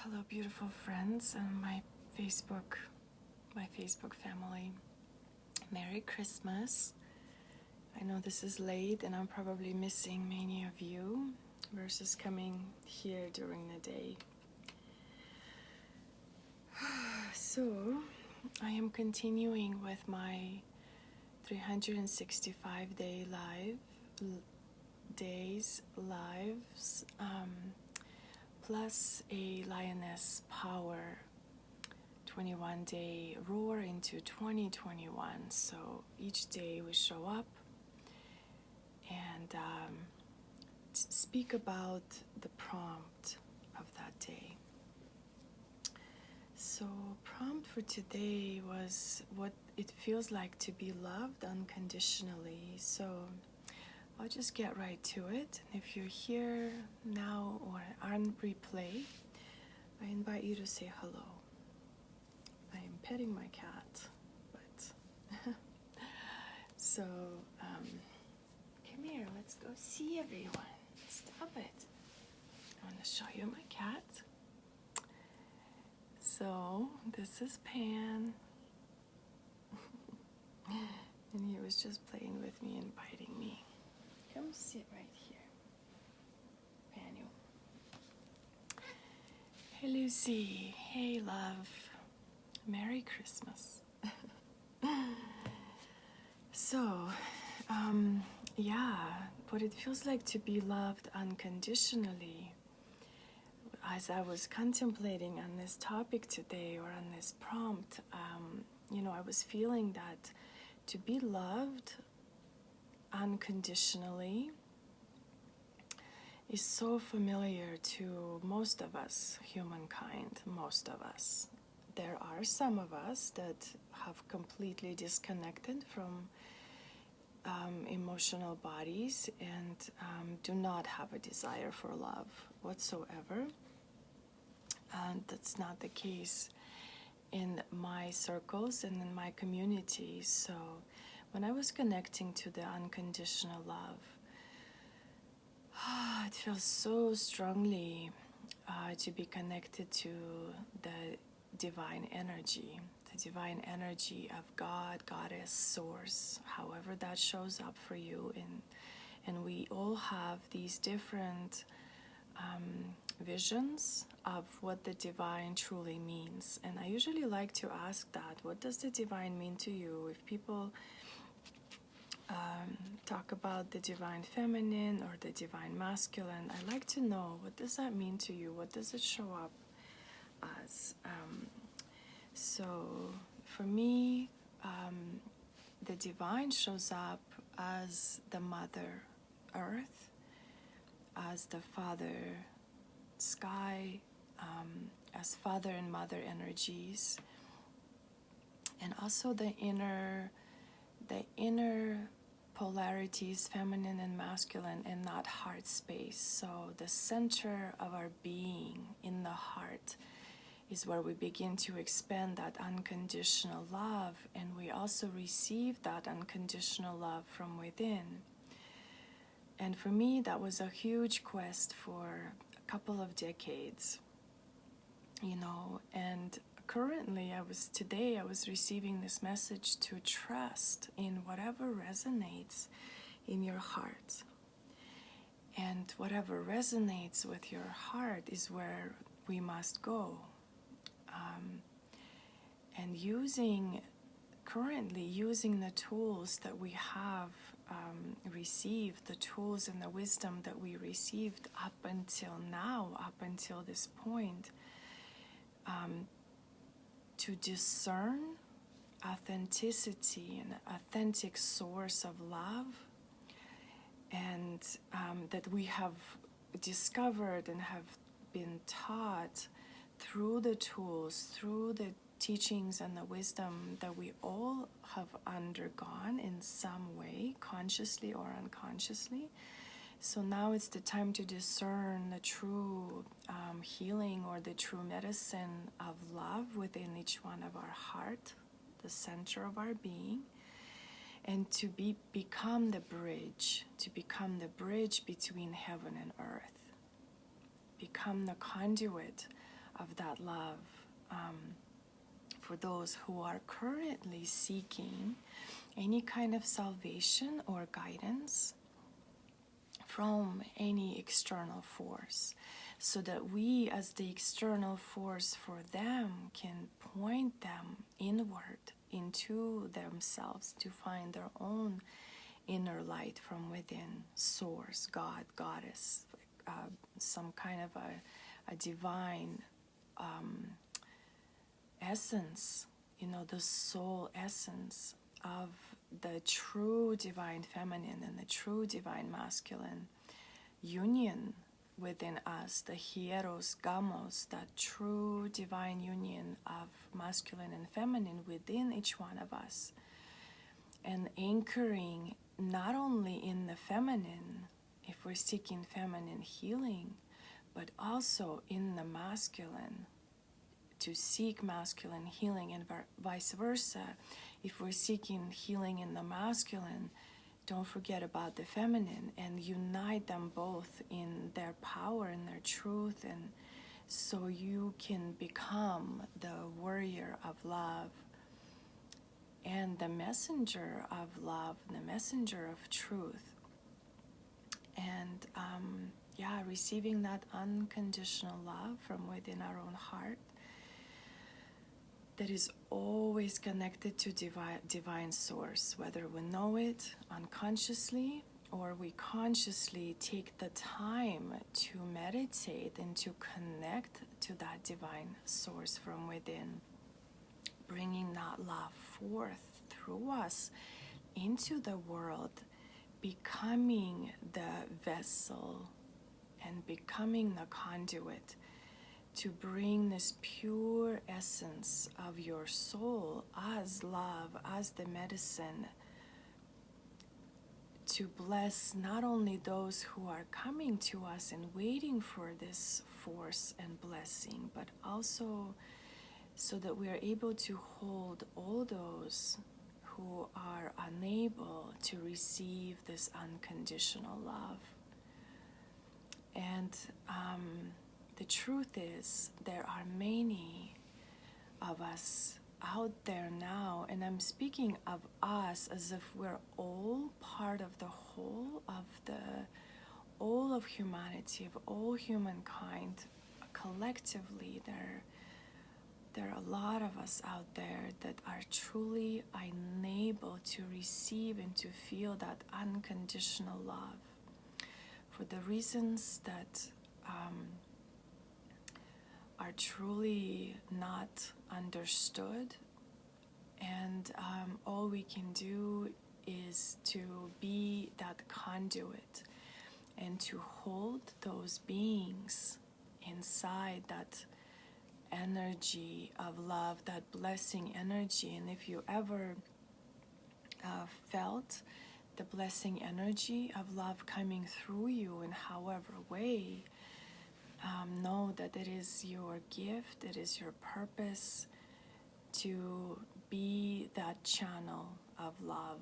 Hello, beautiful friends and my Facebook family. Merry Christmas. I know this is late and I'm probably missing many of you versus coming here during the day. So, I am continuing with my 365-day lives, plus a Lioness Power 21-day roar into 2021. So each day we show up and speak about the prompt of that day. So prompt for today was what it feels like to be loved unconditionally. So I'll just get right to it. And if you're here now or on replay, I invite you to say hello. I am petting my cat, but so come here, let's go see everyone. Stop it. I want to show you my cat. So this is Pan. And he was just playing with me and biting me. Come sit right here, Panu. Hey Lucy, hey love, Merry Christmas. So, what it feels like to be loved unconditionally. As I was contemplating on this topic today or on this prompt, I was feeling that to be loved unconditionally is so familiar to most of us, humankind, most of us. There are some of us that have completely disconnected from emotional bodies and do not have a desire for love whatsoever. And that's not the case in my circles and in my community. So when I was connecting to the unconditional love, it feels so strongly to be connected to the divine energy of God, Goddess, Source, however that shows up for you. And we all have these different visions of what the divine truly means. And I usually like to ask that, what does the divine mean to you? If people talk about the divine feminine or the divine masculine, I like to know, what does that mean to you? What does it show up as? So for me, the divine shows up as the Mother Earth, as the Father Sky, as Father and Mother energies, and also the inner polarities, feminine and masculine, in that heart space. So the center of our being in the heart is where we begin to expand that unconditional love, and we also receive that unconditional love from within. And for me, that was a huge quest for a couple of decades, and currently I was receiving this message to trust in whatever resonates in your heart. And whatever resonates with your heart is where we must go. And currently using the tools that we have received, the tools and the wisdom that we received up until now, up until this point, to discern authenticity and authentic source of love, and that we have discovered and have been taught through the tools, through the teachings and the wisdom that we all have undergone in some way, consciously or unconsciously. So now it's the time to discern the true healing or the true medicine of love within each one of our heart, the center of our being, and to become the bridge between heaven and earth, become the conduit of that love for those who are currently seeking any kind of salvation or guidance from any external force, so that we, as the external force for them, can point them inward into themselves to find their own inner light from within, source, God, goddess, some kind of a divine essence, the soul essence of the true divine feminine and the true divine masculine union within us, the hieros gamos, that true divine union of masculine and feminine within each one of us, and anchoring not only in the feminine, if we're seeking feminine healing, but also in the masculine, to seek masculine healing, and vice versa. If we're seeking healing in the masculine, don't forget about the feminine, and unite them both in their power and their truth, and so you can become the warrior of love and the messenger of love, the messenger of truth. And receiving that unconditional love from within our own heart, that is always connected to divine source, whether we know it unconsciously or we consciously take the time to meditate and to connect to that divine source from within, bringing that love forth through us into the world, becoming the vessel and becoming the conduit to bring this pure essence of your soul as love, as the medicine, to bless not only those who are coming to us and waiting for this force and blessing, but also so that we are able to hold all those who are unable to receive this unconditional love. And the truth is, there are many of us out there now, and I'm speaking of us as if we're all part of the whole of all of humanity, of all humankind. Collectively, there are a lot of us out there that are truly unable to receive and to feel that unconditional love for the reasons that are truly not understood, and all we can do is to be that conduit and to hold those beings inside that energy of love, that blessing energy. And if you ever felt the blessing energy of love coming through you in however way, know that it is your gift, it is your purpose to be that channel of love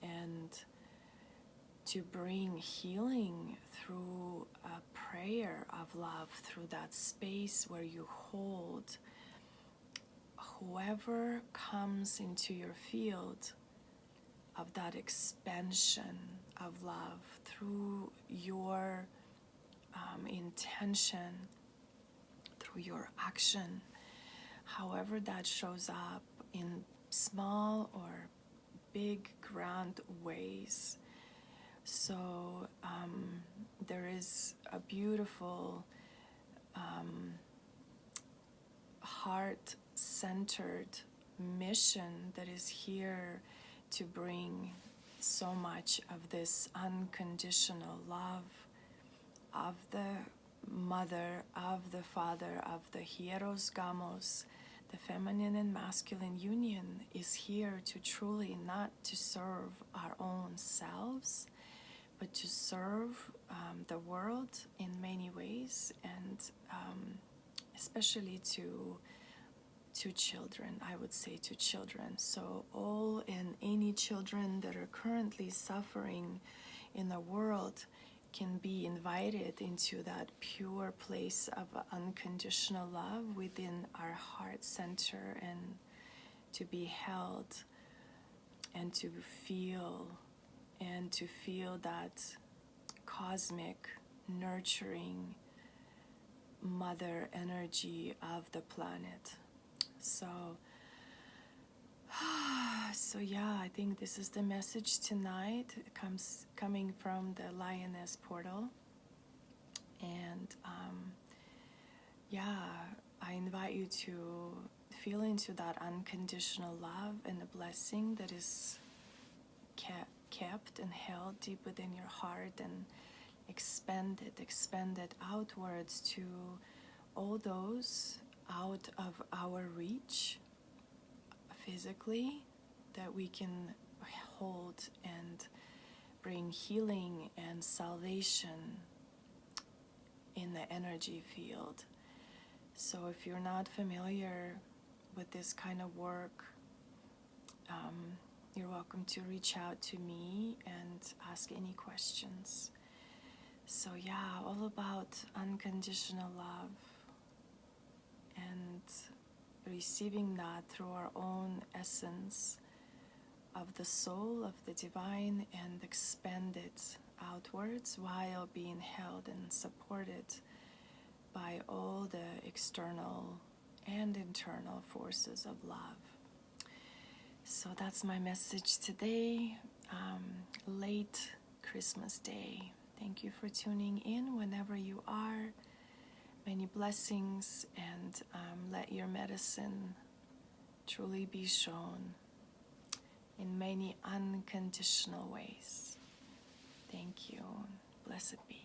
and to bring healing through a prayer of love, through that space where you hold whoever comes into your field of that expansion of love, through your intention, through your action, however that shows up in small or big, grand ways. So there is a beautiful heart-centered mission that is here to bring so much of this unconditional love of the mother, of the father, of the hieros gamos. The feminine and masculine union is here to truly not to serve our own selves, but to serve the world in many ways, and especially to children, I would say to children. So all and any children that are currently suffering in the world, can be invited into that pure place of unconditional love within our heart center, and to be held and to feel that cosmic nurturing mother energy of the planet. So yeah, I think this is the message tonight. It coming from the Lioness portal. And yeah, I invite you to feel into that unconditional love and the blessing that is kept and held deep within your heart, and expand it outwards to all those out of our reach physically, that we can hold and bring healing and salvation in the energy field. So if you're not familiar with this kind of work, you're welcome to reach out to me and ask any questions. So yeah, all about unconditional love and receiving that through our own essence of the soul, of the divine, and expand it outwards while being held and supported by all the external and internal forces of love. So that's my message today, late Christmas Day. Thank you for tuning in whenever you are. Many blessings, and let your medicine truly be shown in many unconditional ways. Thank you. Blessed be.